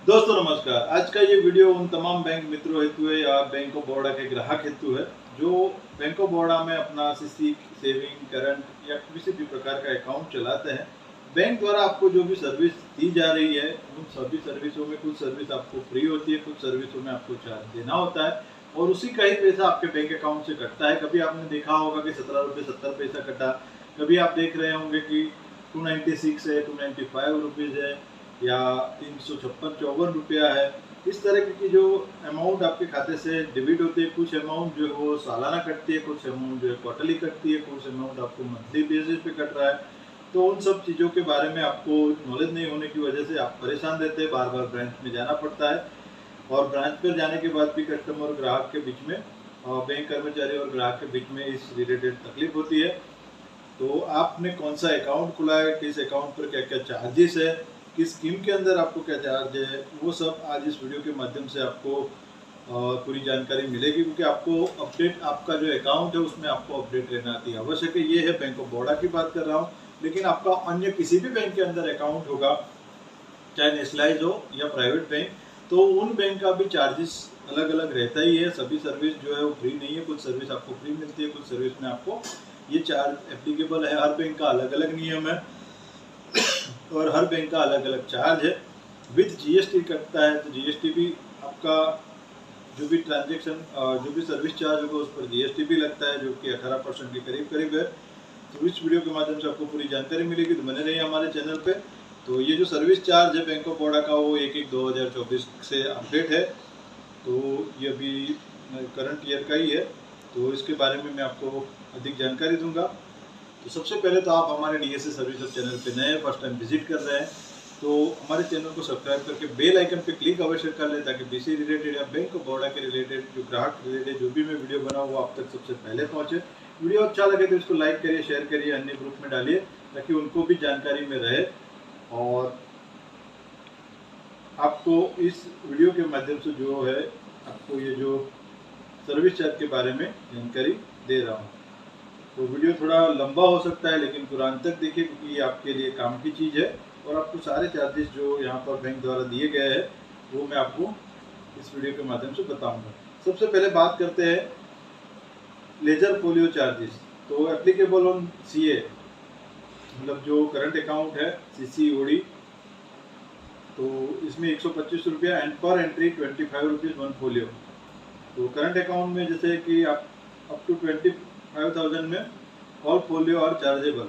दोस्तों नमस्कार। आज का ये वीडियो उन तमाम बैंक मित्रों हेतु है या बैंक ऑफ बड़ौदा के ग्राहक हेतु है जो बैंक ऑफ बड़ौदा में अपना सीसी, सेविंग, करंट या किसी भी प्रकार का अकाउंट चलाते हैं। बैंक द्वारा आपको जो भी सर्विस दी जा रही है उन सभी सर्विसों में कुछ सर्विस आपको फ्री होती है, कुछ सर्विसों में आपको चार्ज देना होता है और उसी का ही पैसा आपके बैंक अकाउंट से कटता है। कभी आपने देखा होगा कि 17 रुपये 70 पैसा कटा, कभी आप देख रहे होंगे कि 296 है, 295 रुपीज़ है या 356-54 रुपया है। इस तरह की जो अमाउंट आपके खाते से डेबिट होती है, कुछ अमाउंट जो है वो सालाना कटती है, कुछ अमाउंट जो है क्वार्टरली कटती है, कुछ अमाउंट आपको मंथली बेसिस पे कट रहा है। तो उन सब चीज़ों के बारे में आपको नॉलेज नहीं होने की वजह से आप परेशान रहते हैं, बार बार ब्रांच में जाना पड़ता है और ब्रांच पर जाने के बाद भी कस्टमर और ग्राहक के बीच में बैंक कर्मचारी और ग्राहक के बीच में इस रिलेटेड तकलीफ होती है। तो आपने कौन सा अकाउंट खुला है, किस अकाउंट पर क्या क्या चार्जेस है, किस स्कीम के अंदर आपको क्या चार्ज है, वो सब आज इस वीडियो के माध्यम से आपको पूरी जानकारी मिलेगी। क्योंकि आपको अपडेट, आपका जो अकाउंट है उसमें आपको अपडेट रहना अति आवश्यक है। ये है बैंक ऑफ बड़ौदा की बात कर रहा हूँ, लेकिन आपका अन्य किसी भी बैंक के अंदर अकाउंट होगा, चाहे नेशनलाइज हो या प्राइवेट बैंक, तो उन बैंक का भी चार्जेस अलग अलग रहता ही है। सभी सर्विस जो है वो फ्री नहीं है, कुछ सर्विस आपको फ्री मिलती है, कुछ सर्विस में आपको ये चार्ज एप्लीकेबल है। हर बैंक का अलग अलग नियम है और हर बैंक का अलग अलग चार्ज है। विद जीएसटी कटता है, तो जीएसटी भी आपका जो भी ट्रांजेक्शन, जो भी सर्विस चार्ज होगा उस पर जीएसटी भी लगता है, जो कि 18% के करीब करीब है। तो इस वीडियो के माध्यम से आपको पूरी जानकारी मिलेगी, तो बने रहिए हमारे चैनल पे। तो ये जो सर्विस चार्ज है बैंक ऑफ बड़ौदा का, वो 1/1/2024 से अपडेट है। तो ये अभी करंट ईयर का ही है, तो इसके बारे में मैं आपको अधिक जानकारी दूंगा। तो सबसे पहले तो आप हमारे डीएसए सर्विस हब चैनल पे नए फर्स्ट टाइम विजिट कर रहे हैं तो हमारे चैनल को सब्सक्राइब करके बेल आइकन पे क्लिक अवश्य कर लें, ताकि बीसी रिलेटेड या बैंक ऑफ बड़ौदा के रिलेटेड, जो ग्राहक रिलेटेड जो भी मैं वीडियो बनाऊँ वो आप तक सबसे पहले पहुँचे। वीडियो अच्छा लगे तो इसको लाइक करिए, शेयर करिए, अन्य ग्रुप में डालिए, ताकि उनको भी जानकारी में रहे और आपको इस वीडियो के माध्यम से जो है आपको ये जो सर्विस चार्ज के बारे में जानकारी दे रहा हूँ। तो वीडियो थोड़ा लंबा हो सकता है, लेकिन पूरा अंत तक देखिए, क्योंकि ये आपके लिए काम की चीज़ है और आपको सारे चार्जेस जो यहाँ पर बैंक द्वारा दिए गए हैं वो मैं आपको इस वीडियो के माध्यम से बताऊंगा। सबसे पहले बात करते हैं लेजर फोलियो चार्जेस। तो एप्लीकेबल ऑन सीए, मतलब जो करंट अकाउंट है सीसीओडी, तो इसमें 125 रुपया एंड पर एंट्री 25 रुपीज़ 1 फोलियो। तो करंट अकाउंट में जैसे कि आप अप टू 25,000 में ऑल फोलियो और चार्जेबल,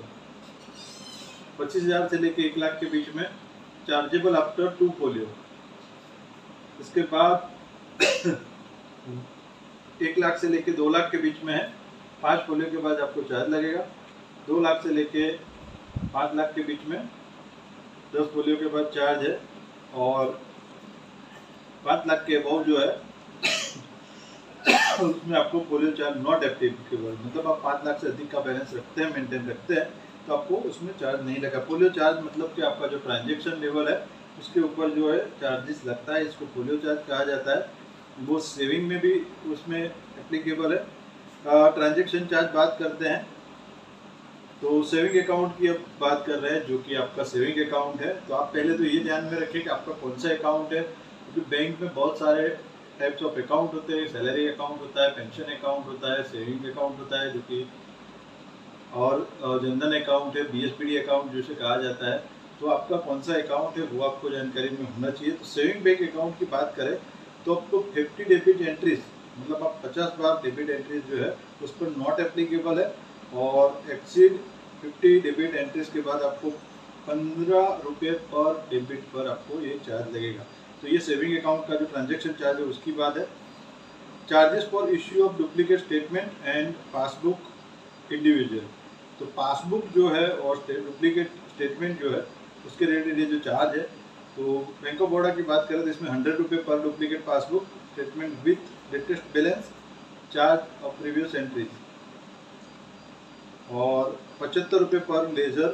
25,000 से लेके 1 लाख के बीच में चार्जेबल आफ्टर 2 फोलियो। इसके बाद 1 लाख से लेके 2 लाख के बीच में है, 5 फोलियो के बाद आपको चार्ज लगेगा। 2 लाख से लेके 5 लाख के बीच में 10 फोलियो के बाद चार्ज है और 5 लाख के अबव जो है उसमें आपको फोलियो चार्ज नॉट एप्लीकेबल, मतलब आप 5 लाख से अधिक का बैलेंस रखते हैं, मेंटेन रखते हैं, तो आपको उसमें चार्ज नहीं लगा। फोलियो चार्ज मतलब कि आपका जो ट्रांजेक्शन लेवल है उसके ऊपर जो है चार्जेस लगता है, इसको फोलियो चार्ज कहा जाता है। वो सेविंग में भी उसमें एप्लीकेबल है। ट्रांजेक्शन चार्ज बात करते हैं तो सेविंग अकाउंट की अब बात कर रहे हैं, जो कि आपका सेविंग अकाउंट है। तो आप पहले तो ये ध्यान में रखें कि आपका कौन सा अकाउंट है, क्योंकि बैंक में बहुत सारे टाइप्स ऑफ अकाउंट होते हैं। सैलरी अकाउंट होता है, पेंशन अकाउंट होता है, सेविंग अकाउंट होता है जो कि, और जनधन अकाउंट है, बीएसपीडी अकाउंट जिसे कहा जाता है। तो आपका कौन सा अकाउंट है वो आपको जानकारी में होना चाहिए। तो सेविंग बैंक अकाउंट की बात करें तो आपको 50 डेबिट एंट्रीज, मतलब आप 50 बार डेबिट एंट्रीज जो है उस पर नॉट एप्लीकेबल है, और एक्सीड 50 डेबिट एंट्रीज के बाद आपको 15 रुपये पर डेबिट पर आपको ये चार्ज लगेगा। तो ये सेविंग अकाउंट का जो ट्रांजेक्शन चार्ज है उसकी बात है। Charges for issue of duplicate statement and passbook individual, तो पासबुक जो है और डुप्लीकेट स्टेटमेंट जो है उसके रिलेटेड ये जो चार्ज है। तो बैंक ऑफ बड़ौदा की बात करें तो इसमें 100 रुपये पर duplicate passbook statement with latest balance, charge of previous entries, और 75 रुपये पर ledger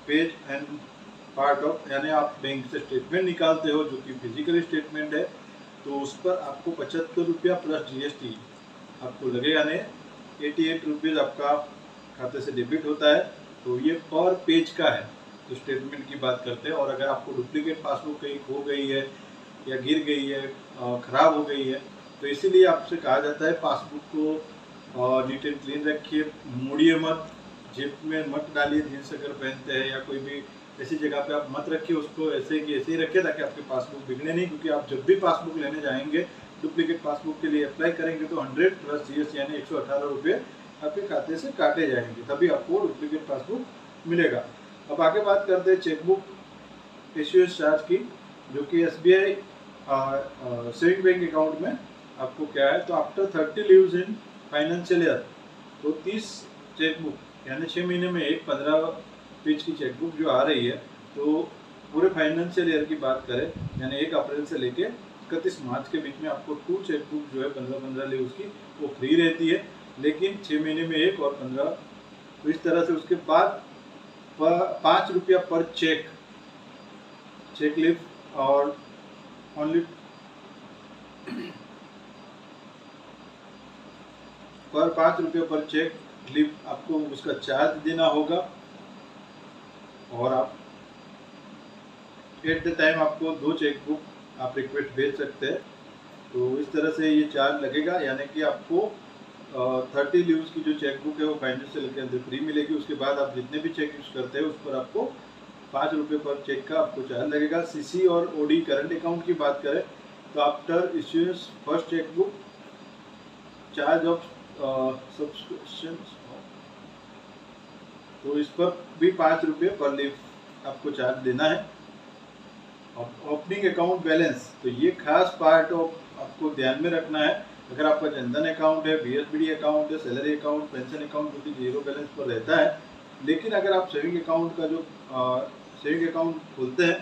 page and part of, यानी आप बैंक से स्टेटमेंट निकालते हो जो कि फिजिकली स्टेटमेंट है, तो उस पर आपको 75 रुपया प्लस जीएसटी आपको लगेगा। नहीं, 88 रुपीज़ आपका खाते से डेबिट होता है। तो ये पर पेज का है, तो स्टेटमेंट की बात करते हैं। और अगर आपको डुप्लीकेट पासबुक कहीं खो गई है या गिर गई है, ख़राब हो गई है, तो इसीलिए आपसे कहा जाता है पासबुक को नीट एंड क्लीन रखिए, मोड़िए मत, जेब में मत डालिए जींस अगर पहनते हैं, या कोई भी ऐसी जगह पे आप मत रखिए उसको, ऐसे कि ऐसे ही रखिए ताकि आपकी पासबुक बिगड़े नहीं। क्योंकि आप जब भी पासबुक लेने जाएंगे, डुप्लीकेट पासबुक के लिए अप्लाई करेंगे तो 100 प्लस जीएस यानी 118 रुपये आपके खाते से काटे जाएंगे, तभी आपको डुप्लीकेट पासबुक मिलेगा। अब आगे बात करते हैं चेकबुक इश्यूएंस चार्ज की, जो कि एसबीआई सेविंग बैंक अकाउंट में आपको क्या है, तो after 30 leaves in financial year, तो 30 चेकबुक यानी 6 महीने में एक 15 पेज की चेकबुक जो आ रही है, तो पूरे फाइनेंशियल ईयर की बात करें यानी 1 अप्रैल से लेके 31 मार्च के बीच में आपको 2 चेकबुक जो है 15-15 लीव्स की वो फ्री रहती है, लेकिन 6 महीने में एक और 15, तो इस तरह से। उसके बाद 5 रुपया पर चेक लीव और ओनली पर 5 रुपये पर चेक लीव आपको उसका चार्ज देना होगा, और आप एट द टाइम आपको 2 चेकबुक आप रिक्वेस्ट भेज सकते हैं। तो इस तरह से ये चार्ज लगेगा, यानी कि आपको 30 लीव्स की जो चेकबुक है वो फाइनेंशियल के अंदर फ्री मिलेगी। उसके बाद आप जितने भी चेक यूज करते हैं उस पर आपको 5 रुपये पर चेक का आपको चार्ज लगेगा। सीसी और ओडी करंट अकाउंट की बात करें तो after issuance first chequebook charge of subscription, तो इस पर भी 5 रुपये पर लीव आपको चार्ज देना है। ओपनिंग अकाउंट बैलेंस, तो ये खास पार्ट आपको ध्यान में रखना है। अगर आपका जनधन अकाउंट है, बीएसबीडी अकाउंट है, सैलरी अकाउंट, पेंशन अकाउंट जो कि 0 बैलेंस पर रहता है, लेकिन अगर आप सेविंग अकाउंट का जो सेविंग अकाउंट खोलते हैं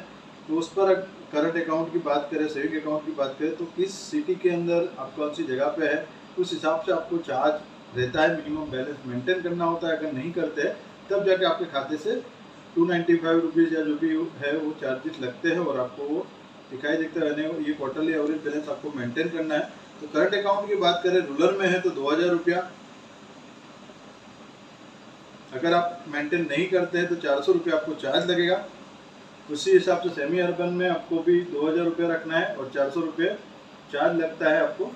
तो उस पर करंट अकाउंट की बात करें, सेविंग अकाउंट की बात करें, तो किस सिटी के अंदर आप कौन सी जगह पे है उस हिसाब से आपको चार्ज रहता है। मिनिमम बैलेंस मेंटेन करना होता है, अगर नहीं करते हैं तब जाके आपके खाते से 295 रुपीज़ या जो भी है वो चार्जेस लगते हैं, और आपको वो दिखाई देता है। ये क्वार्टरली एवरेज बैलेंस आपको मेंटेन करना है। तो करंट अकाउंट की बात करें, रूरल में है तो 2000 रुपया, अगर आप मेंटेन नहीं करते हैं तो 400 रुपया आपको चार्ज लगेगा। उसी हिसाब से सेमी अर्बन में आपको भी 2000 रुपया रखना है और 400 रुपये चार्ज लगता है आपको।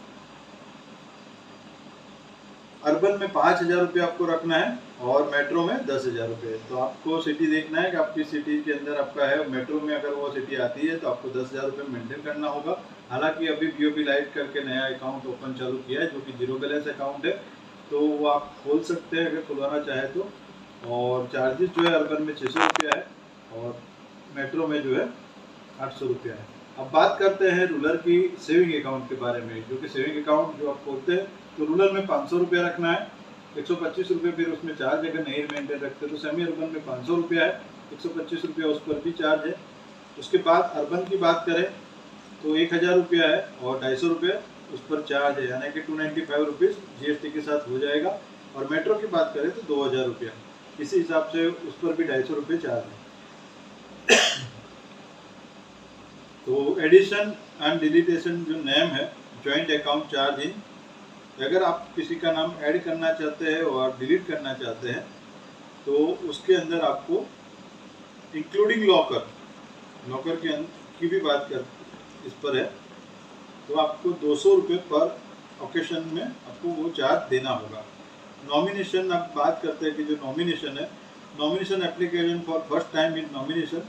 अर्बन में 5000 रुपये आपको रखना है और मेट्रो में 10,000 रुपये। तो आपको सिटी देखना है कि आपकी सिटी के अंदर आपका है। मेट्रो में अगर वो सिटी आती है तो आपको 10,000 रुपये मेंटेन करना होगा। हालांकि अभी बीओबी लाइट करके नया अकाउंट ओपन चालू किया है जो कि 0 बैलेंस अकाउंट है, तो वो आप खोल सकते हैं अगर खुलवाना चाहे तो। और चार्जेस जो है अर्बन में 600 रुपया है और मेट्रो में जो है 800 रुपया है। अब बात करते हैं रूरल की सेविंग अकाउंट के बारे में, जो कि सेविंग अकाउंट जो आप खोलते हैं तो रूरल में 500 रुपया रखना है, 125 रुपये फिर उसमें चार्ज अगर नहीं मेंटेन रखते तो। सेमी अर्बन में 500 रुपया है, 125 रुपया उस पर भी चार्ज है। उसके बाद अर्बन की बात करें तो 1000 रुपया है और 250 रुपये उस पर चार्ज है, यानी कि 295 रुपीज़ जीएसटी के साथ हो जाएगा। और मेट्रो की बात करें तो 2000 रुपया, इसी हिसाब से उस पर भी 250 रुपये चार्ज है। तो एडिशन एंड डिलीटेशन जो नेम है, जॉइंट अकाउंट चार्ज इन, अगर आप किसी का नाम ऐड करना चाहते हैं और डिलीट करना चाहते हैं तो उसके अंदर आपको इंक्लूडिंग लॉकर की भी बात कर इस पर है, तो आपको 200 रुपये पर ओकेशन में आपको वो चार्ज देना होगा। नॉमिनेशन आप बात करते हैं कि जो नॉमिनेशन है, nomination application for first time in nomination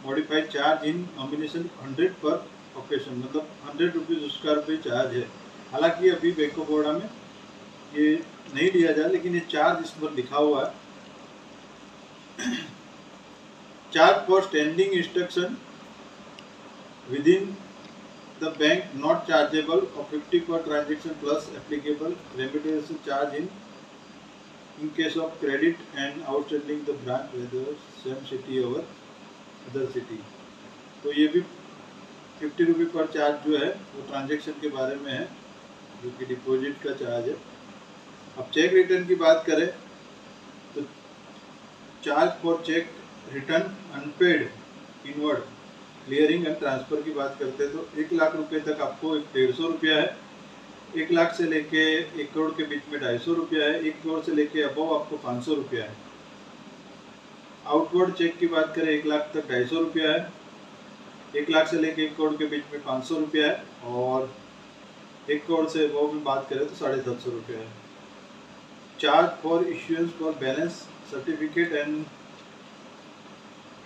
modified charge in nomination 100 पर ओकेशन, मतलब 100 रुपीज़ उसका रुपये चार्ज है। हालांकि अभी बैंक ऑफ बड़ौदा में ये नहीं लिया जाए, लेकिन ये चार्ज इस पर लिखा हुआ है। Charge for standing instruction with in the bank not chargeable और 50 per transaction plus applicable remittance charge in case of credit and outstanding the branch with same city over other city. तो ये भी 50 रुपये पर चार्ज जो है वो transaction के बारे में है, जो कि डिपॉजिट का चार्ज है। अब चेक रिटर्न की बात करें तो charge for cheque return unpaid inward clearing and transfer की बात करते हैं तो 1 लाख रुपए तक आपको 150 रुपया है, 1 लाख से लेके 1 करोड़ के बीच में 250 रुपया है, 1 करोड़ से लेके अबव आपको 500 रुपया है। आउटवर्ड चेक की बात करें 1 लाख तक 250 रुपया है, 1 लाख से लेके 1 करोड़ के बीच में 500 रुपया है, और 1 करोड़ से वो भी बात करें तो 750 रुपया है। Charge for issuance for balance certificate and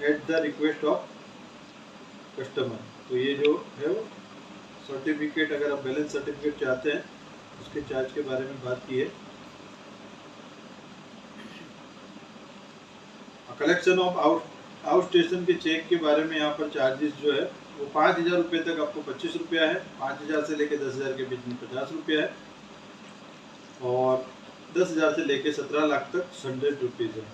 at the request of customer. तो ये जो है वो सर्टिफिकेट, अगर आप बैलेंस सर्टिफिकेट चाहते हैं उसके चार्ज के बारे में बात की है। कलेक्शन ऑफ आउट स्टेशन के चेक के बारे में यहाँ पर चार्जेस जो है वो 5,000 रुपये तक आपको 25 रुपया है, 5,000 से लेके 10,000 के बीच में 50 रुपया है, और 10,000 से लेके 17 लाख तक 100 रुपीज़ है।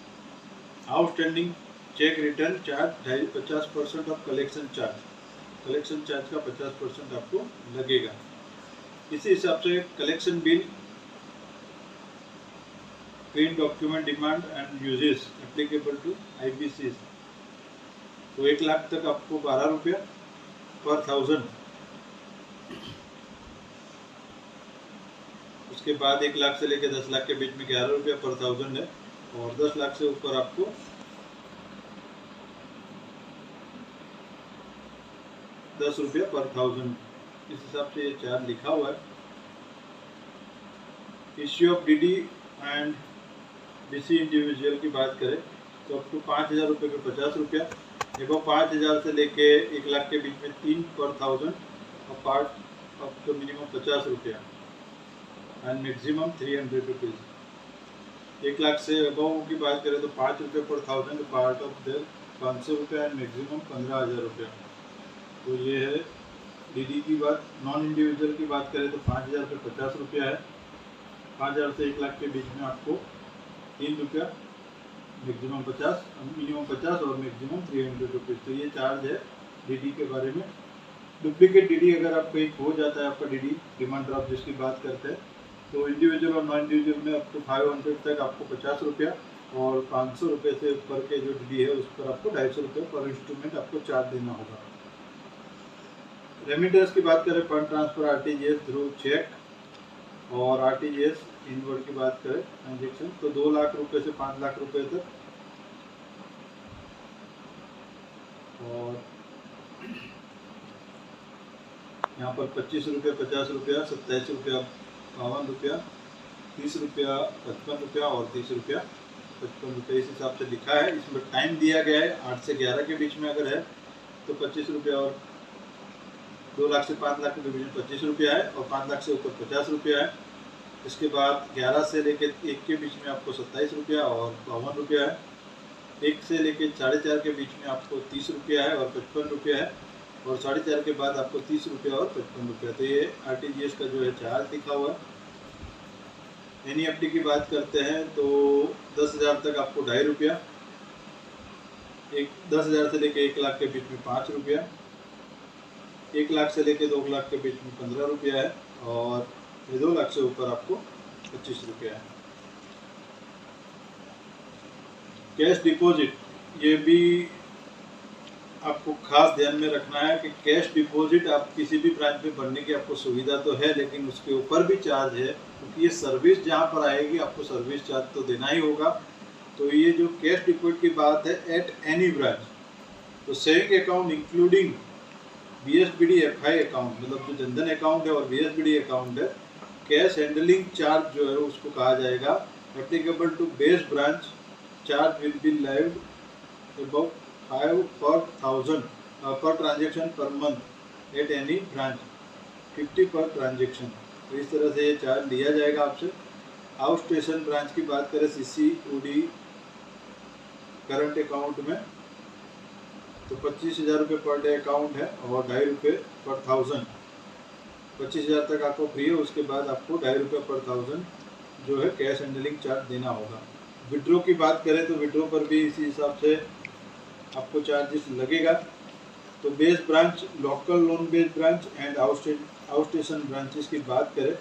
Outstanding cheque return charge 50% of collection charge, collection charge का 50% आपको लगेगा। इसी हिसाब से collection bill, print document demand and usages applicable to IBCs, तो 1 लाख तक आपको 12 रुपया पर 1000, उसके बाद 1 लाख से लेकर 10 लाख के बीच में 11 रुपया पर 1000 है, और 10 लाख से ऊपर आपको 10 रुपया पर 1000, इस हिसाब से ये चार्ज लिखा हुआ है। Issue of DD and BC individual की बात करें तो अप टू 5,000 रुपये पे 50 रुपया, एबो 5,000 से लेके 1 लाख के बीच में 3 पर 1000, और पार्ट अप टू मिनिमम 50 रुपया एंड मैक्सिमम 300 रुपीज़। 1 लाख से अबव की बात करें तो 5 रुपये पर 1000, पार्ट ऑफ द 500 रुपया एंड मैक्सिमम 15,000 रुपया। तो ये है DD की बात। नॉन इंडिविजुअल की बात करें तो 5,000 पे 50 रुपया है, 5,000 से 1 लाख के बीच में आपको 3 रुपया, मैक्सिमम 50, मिनिमम 50 और मैक्सिमम 300 रुपीज़। तो ये चार्ज है DD के बारे में। डुप्लीकेट DD अगर आप कहीं खो जाता है आपका DD, डिमांड ड्राफ्ट जिसकी बात करते हैं, तो इंडिविजुअल और नॉन इंडिविजुअल में अप टू 500 तक आपको 50 रुपया, और 500 रुपये से ऊपर के जो DD है उस पर आपको 250 रुपये पर इंस्ट्रूमेंट आपको चार्ज देना होगा। रेमिटेंस की बात करें, fund transfer RTGS through cheque, और RTGS इनवर्ड की बात करें ट्रांजेक्शन तो 2 लाख रुपए से 5 लाख रुपए तक, और यहाँ पर 25 रुपया, 50 रुपया, 27 रुपया, 52 रुपया, 30 रुपया, 55 रुपया और 30 रुपया 55 रुपये, इस हिसाब से लिखा है। इसमें टाइम दिया गया है 8 से 11 के बीच में अगर है तो 25 रुपया, और 2 लाख से 5 लाख के बीच में 25 रुपया है, और 5 लाख से ऊपर 50 रुपया है। इसके बाद 11 से लेके 1 के बीच में आपको 27 रुपया और 52 रुपया है, 1 से लेके 4.5 के बीच में आपको 30 रुपया है और 55 रुपया है, और 4.5 के बाद आपको 30 रुपया और 55 रुपया। तो ये RTGS का जो है चार्ज लिखा हुआ है। NEFT की बात करते हैं तो 10,000 तक आपको 2.5 रुपया, 10,000 से लेके 1 लाख के बीच में 5 रुपया, 1 लाख से लेके 2 लाख के बीच में 15 रुपया है, और 2 लाख से ऊपर आपको 25 रुपया है। कैश डिपॉजिट, ये भी आपको खास ध्यान में रखना है कि कैश डिपॉजिट आप किसी भी ब्रांच में भरने की आपको सुविधा तो है, लेकिन उसके ऊपर भी चार्ज है, क्योंकि ये सर्विस जहाँ पर आएगी आपको सर्विस चार्ज तो देना ही होगा। तो ये जो कैश डिपॉजिट की बात है एट एनी ब्रांच, तो saving account including BSBD FI account, मतलब जो जनधन अकाउंट है और BSBD अकाउंट है, कैश हैंडलिंग चार्ज जो है उसको कहा जाएगा applicable to base branch. Charge will be live about 5 per 1000 per transaction per month eight any branch, 50 per transaction. तो इस तरह से ये चार्ज लिया जाएगा आपसे। आउट स्टेशन ब्रांच की बात करें CCOD करंट अकाउंट में तो 25,000 रुपये पर डे अकाउंट है, और 2.5 रुपये पर 1000, 25,000 तक आपको फ्री है, उसके बाद आपको 2.5 रुपये पर 1000 जो है कैश हैंडलिंग चार्ज देना होगा। विड्रो की बात करें तो विड्रो पर भी इसी हिसाब से आपको चार्जेस लगेगा। तो base branch, local loan based branch and out station branches की बात करें,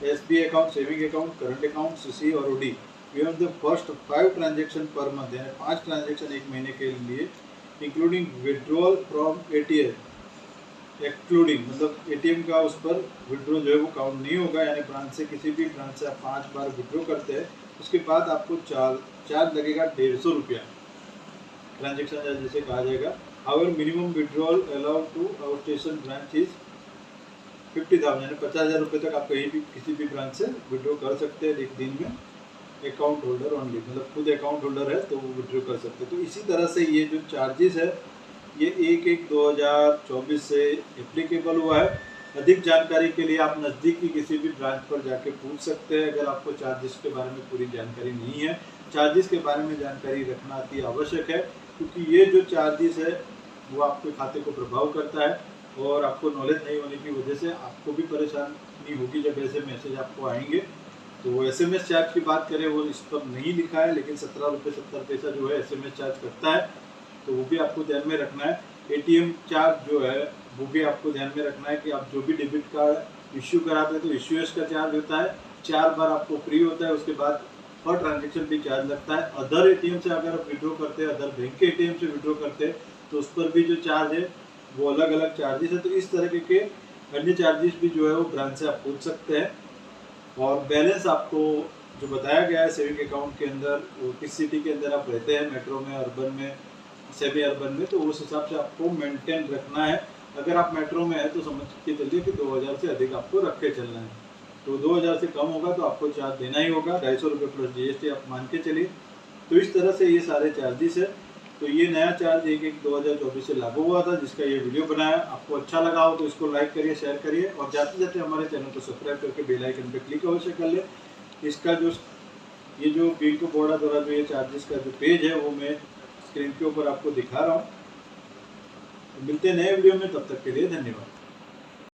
SBI account, saving account, current account, CC और OD, we have the first 5 transaction per month, यानी 5 ट्रांजेक्शन एक महीने के लिए, including withdrawal from ATM, excluding मतलब ATM का उस पर विड्रॉ जो है वो काउंट नहीं होगा, यानी ब्रांच से किसी भी ब्रांच से आप 5 बार विड्रॉ करते हैं उसके बाद आपको चार्ज लगेगा 150 रुपया। ट्रांजेक्शन जैसे कहा जाएगा। Our minimum withdrawal allowed to our station branch is 50,000, यानी 50,000 रुपये तक आप कहीं भी किसी भी ब्रांच से विड्रॉ कर सकते हैं एक दिन में। अकाउंट होल्डर ओनली, मतलब खुद अकाउंट होल्डर है तो वो विड्रॉ कर सकते हैं। तो इसी तरह से ये जो चार्जेस है ये 1/1/2024 से एप्लीकेबल हुआ है। अधिक जानकारी के लिए आप नज़दीक की किसी भी ब्रांच पर जाके पूछ सकते हैं अगर आपको चार्जेस के बारे में पूरी जानकारी नहीं है। चार्जेस के बारे में जानकारी रखना अति आवश्यक है, क्योंकि ये जो चार्जेस है वो आपके खाते को प्रभाव करता है, और आपको नॉलेज नहीं होने की वजह से आपको भी परेशानी होगी जब ऐसे मैसेज आपको आएंगे। तो वो SMS चार्ज की बात करें, वो इस पर नहीं लिखा है, लेकिन 17 रुपये 70 पैसा जो है SMS चार्ज करता है, तो वो भी आपको ध्यान में रखना है। ATM चार्ज जो है वो भी आपको ध्यान में रखना है कि आप जो भी डेबिट कार्ड इश्यू कराते हैं तो इश्यूएस का चार्ज होता है, 4 बार आपको फ्री होता है, उसके बाद पर ट्रांजेक्शन भी चार्ज लगता है। अदर ATM से अगर आप विड्रॉ करते हैं, अदर बैंक के ATM से विड्रॉ करते हैं तो उस पर भी जो चार्ज है वो अलग अलग चार्जेस है। तो इस तरह के अन्य चार्जेस भी जो है वो ब्रांच से आप पूछ सकते हैं। और बैलेंस आपको जो बताया गया है सेविंग अकाउंट के अंदर, वो किस सिटी के अंदर आप रहते हैं, मेट्रो में, अर्बन में, सेमी अर्बन में, तो उस हिसाब से आपको मेंटेन रखना है। अगर आप मेट्रो में है तो समझ के चलिए कि 2000 से अधिक आपको रख के चलना है। तो 2000 से कम होगा तो आपको चार्ज देना ही होगा, 250 रुपये प्लस GST आप मान के चलिए। तो इस तरह से ये सारे चार्जेस है। तो ये नया चार्ज 1/1/2024 से लागू हुआ था, जिसका ये वीडियो बनाया। आपको अच्छा लगा हो तो इसको लाइक करिए, शेयर करिए, और जाते जाते हमारे चैनल को सब्सक्राइब करके बेल आइकन पर क्लिक अवश्य कर ले। इसका जो ये जो बैंक ऑफ बड़ौदा द्वारा जो ये चार्जेस का जो पेज है वो मैं स्क्रीन के ऊपर आपको दिखा रहा हूँ। मिलते हैं नए वीडियो में, तब तक के लिए धन्यवाद।